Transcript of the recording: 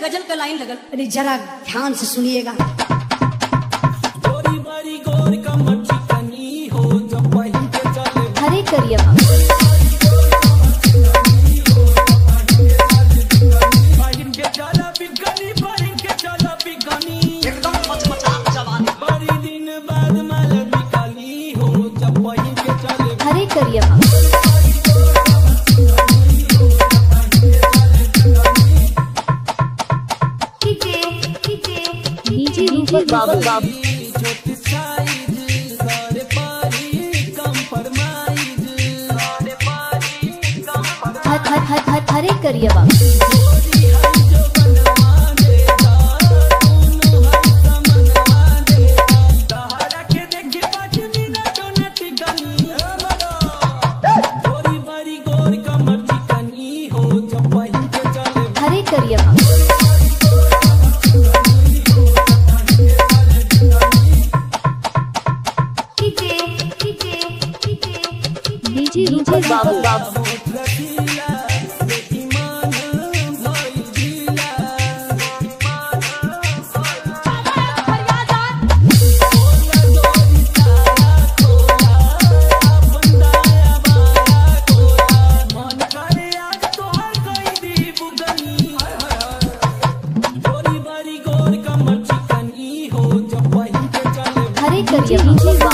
गजल का लाइन लगल। अरे जरा ध्यान से सुनिएगा। हरे करिया हरे करिया डीजे रूपक बाबू बाबू हरे करिया बाबू हरे करिया डीजे रूपक बाबू बाबू हरे करिया